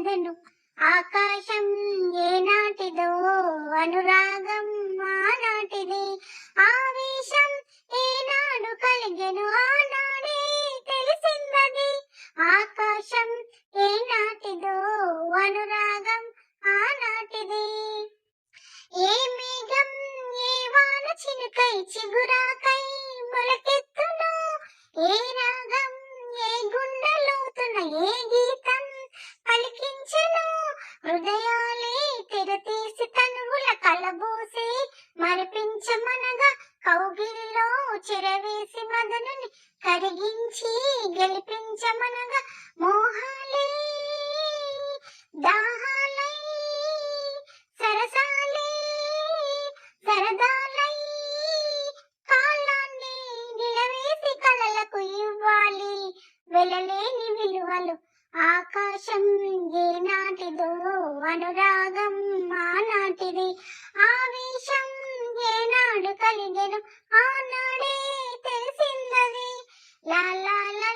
తెలిసిందదను. ఆకాశం ఏనాటిదో అనురాగం ఆనాటిది, ఆవేశం ఏనాడు కలిగెను ఆనాడే తెలిసిందది. ఆకాశం ఏనాటిదో అనురాగం ఆనాటిది. ఏ మేఘం ఏ వాన చినుకై చిగురాకై మొలకెత్తును, ఏ రాగం ఏ గుండెలోతున ఏ గీతం పలికించెను. హృదయాలే తెరతీసి తనువుల కలబోసి మరిపించమనగా, కౌగిలిలో చెరవేసి మదనుని కరిగించి గెలిపించమనగా, మోహాలే దాహాలై సరసాలే సరదాలై కాలాన్ని నిలవేసి కలలకు ఇవ్వాలి వెలలేని విలువలు. ఆకాశం ఏనాటిదో అనురాగం ఆనాటిది, ఆవేశం ఏనాడు కలిగెను ఆనాడే తెలిసిందది. లా లా లా